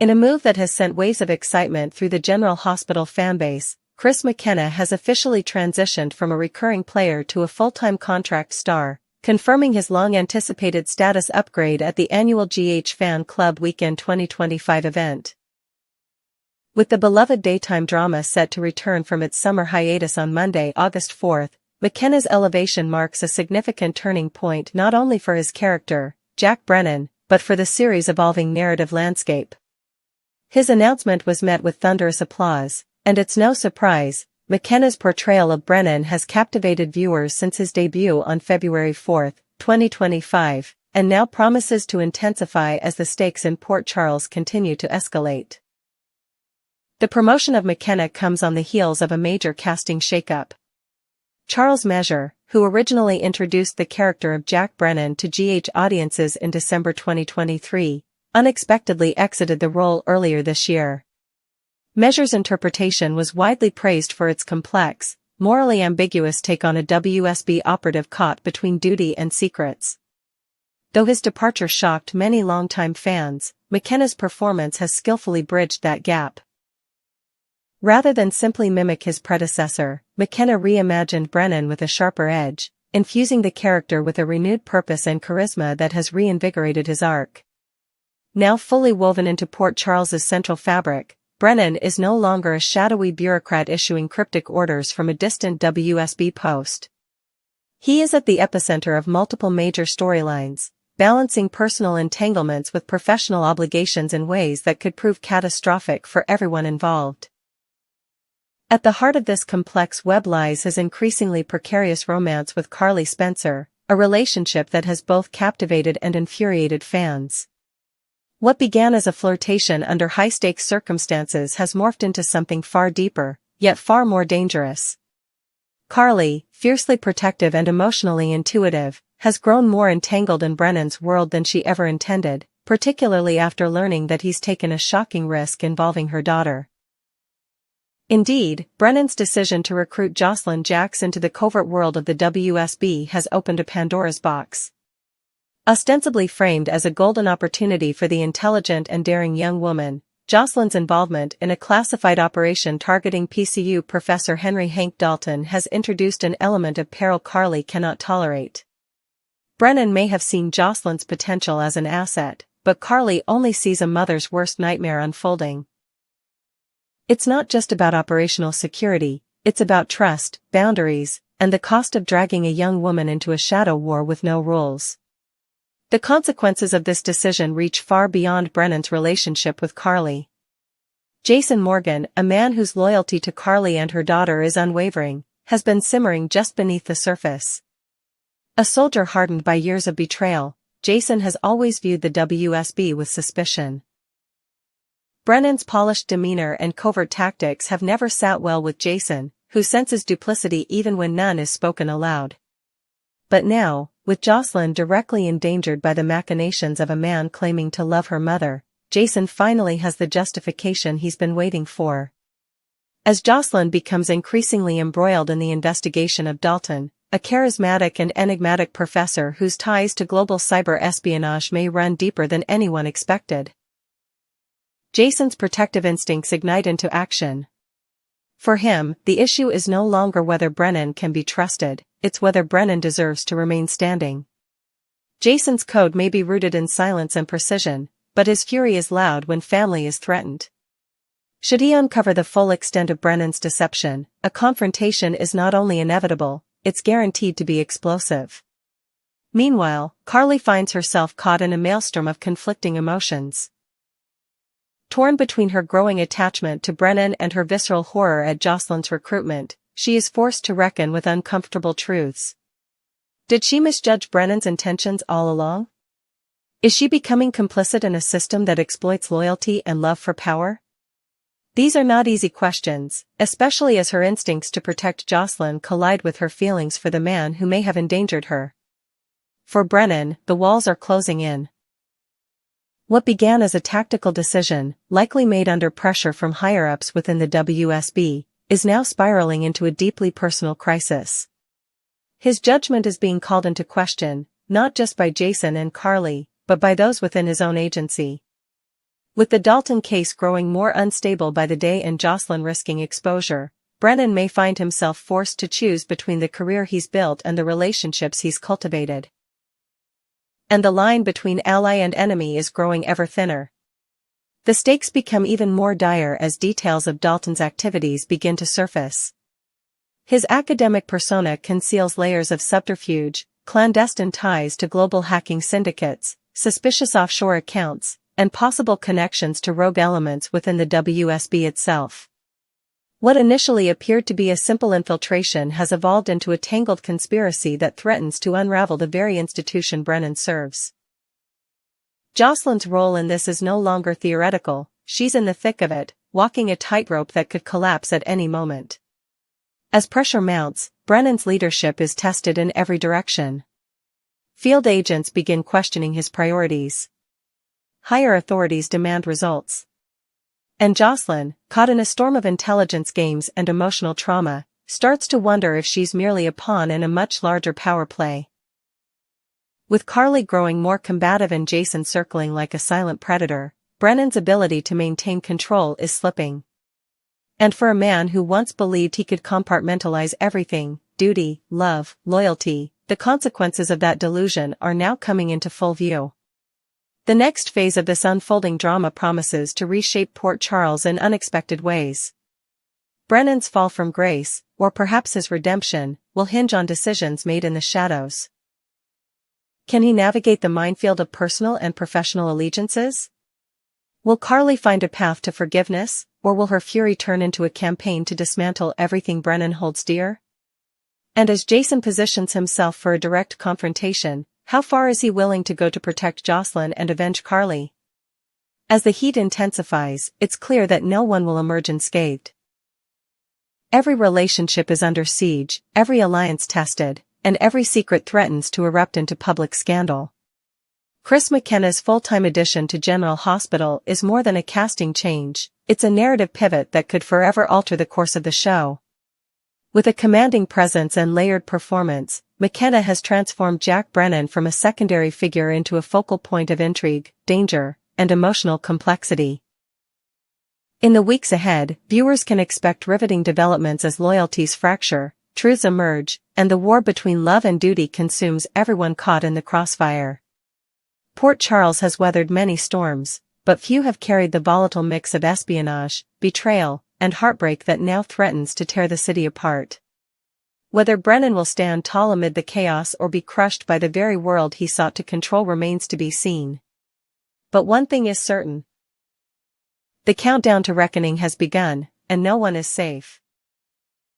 In a move that has sent waves of excitement through the General Hospital fanbase, Chris McKenna has officially transitioned from a recurring player to a full-time contract star, confirming his long-anticipated status upgrade at the annual GH Fan Club Weekend 2025 event. With the beloved daytime drama set to return from its summer hiatus on Monday, August 4, McKenna's elevation marks a significant turning point not only for his character, Jack Brennan, but for the series' evolving narrative landscape. His announcement was met with thunderous applause, and it's no surprise, McKenna's portrayal of Brennan has captivated viewers since his debut on February 4, 2025, and now promises to intensify as the stakes in Port Charles continue to escalate. The promotion of McKenna comes on the heels of a major casting shakeup. Charles Measure, who originally introduced the character of Jack Brennan to GH audiences in December 2023, unexpectedly exited the role earlier this year. Measure's interpretation was widely praised for its complex, morally ambiguous take on a WSB operative caught between duty and secrets. Though his departure shocked many longtime fans, McKenna's performance has skillfully bridged that gap. Rather than simply mimic his predecessor, McKenna reimagined Brennan with a sharper edge, infusing the character with a renewed purpose and charisma that has reinvigorated his arc. Now fully woven into Port Charles's central fabric, Brennan is no longer a shadowy bureaucrat issuing cryptic orders from a distant WSB post. He is at the epicenter of multiple major storylines, balancing personal entanglements with professional obligations in ways that could prove catastrophic for everyone involved. At the heart of this complex web lies his increasingly precarious romance with Carly Spencer, a relationship that has both captivated and infuriated fans. What began as a flirtation under high-stakes circumstances has morphed into something far deeper, yet far more dangerous. Carly, fiercely protective and emotionally intuitive, has grown more entangled in Brennan's world than she ever intended, particularly after learning that he's taken a shocking risk involving her daughter. Indeed, Brennan's decision to recruit Josslyn Jax into the covert world of the WSB has opened a Pandora's box. Ostensibly framed as a golden opportunity for the intelligent and daring young woman, Josslyn's involvement in a classified operation targeting PCU Professor Henry Hank Dalton has introduced an element of peril Carly cannot tolerate. Brennan may have seen Josslyn's potential as an asset, but Carly only sees a mother's worst nightmare unfolding. It's not just about operational security, it's about trust, boundaries, and the cost of dragging a young woman into a shadow war with no rules. The consequences of this decision reach far beyond Brennan's relationship with Carly. Jason Morgan, a man whose loyalty to Carly and her daughter is unwavering, has been simmering just beneath the surface. A soldier hardened by years of betrayal, Jason has always viewed the WSB with suspicion. Brennan's polished demeanor and covert tactics have never sat well with Jason, who senses duplicity even when none is spoken aloud. But now, with Josslyn directly endangered by the machinations of a man claiming to love her mother, Jason finally has the justification he's been waiting for. As Josslyn becomes increasingly embroiled in the investigation of Dalton, a charismatic and enigmatic professor whose ties to global cyber espionage may run deeper than anyone expected, Jason's protective instincts ignite into action. For him, the issue is no longer whether Brennan can be trusted, it's whether Brennan deserves to remain standing. Jason's code may be rooted in silence and precision, but his fury is loud when family is threatened. Should he uncover the full extent of Brennan's deception, a confrontation is not only inevitable, it's guaranteed to be explosive. Meanwhile, Carly finds herself caught in a maelstrom of conflicting emotions. Torn between her growing attachment to Brennan and her visceral horror at Josslyn's recruitment, she is forced to reckon with uncomfortable truths. Did she misjudge Brennan's intentions all along? Is she becoming complicit in a system that exploits loyalty and love for power? These are not easy questions, especially as her instincts to protect Josslyn collide with her feelings for the man who may have endangered her. For Brennan, the walls are closing in. What began as a tactical decision, likely made under pressure from higher-ups within the WSB, is now spiraling into a deeply personal crisis. His judgment is being called into question, not just by Jason and Carly, but by those within his own agency. With the Dalton case growing more unstable by the day and Josslyn risking exposure, Brennan may find himself forced to choose between the career he's built and the relationships he's cultivated. And the line between ally and enemy is growing ever thinner. The stakes become even more dire as details of Dalton's activities begin to surface. His academic persona conceals layers of subterfuge, clandestine ties to global hacking syndicates, suspicious offshore accounts, and possible connections to rogue elements within the WSB itself. What initially appeared to be a simple infiltration has evolved into a tangled conspiracy that threatens to unravel the very institution Brennan serves. Josslyn's role in this is no longer theoretical, she's in the thick of it, walking a tightrope that could collapse at any moment. As pressure mounts, Brennan's leadership is tested in every direction. Field agents begin questioning his priorities. Higher authorities demand results. And Josslyn, caught in a storm of intelligence games and emotional trauma, starts to wonder if she's merely a pawn in a much larger power play. With Carly growing more combative and Jason circling like a silent predator, Brennan's ability to maintain control is slipping. And for a man who once believed he could compartmentalize everything, duty, love, loyalty, the consequences of that delusion are now coming into full view. The next phase of this unfolding drama promises to reshape Port Charles in unexpected ways. Brennan's fall from grace, or perhaps his redemption, will hinge on decisions made in the shadows. Can he navigate the minefield of personal and professional allegiances? Will Carly find a path to forgiveness, or will her fury turn into a campaign to dismantle everything Brennan holds dear? And as Jason positions himself for a direct confrontation, how far is he willing to go to protect Josslyn and avenge Carly? As the heat intensifies, it's clear that no one will emerge unscathed. Every relationship is under siege, every alliance tested, and every secret threatens to erupt into public scandal. Chris McKenna's full-time addition to General Hospital is more than a casting change, it's a narrative pivot that could forever alter the course of the show. With a commanding presence and layered performance, McKenna has transformed Jack Brennan from a secondary figure into a focal point of intrigue, danger, and emotional complexity. In the weeks ahead, viewers can expect riveting developments as loyalties fracture, truths emerge, and the war between love and duty consumes everyone caught in the crossfire. Port Charles has weathered many storms, but few have carried the volatile mix of espionage, betrayal, and heartbreak that now threatens to tear the city apart. Whether Brennan will stand tall amid the chaos or be crushed by the very world he sought to control remains to be seen. But one thing is certain. The countdown to reckoning has begun, and no one is safe.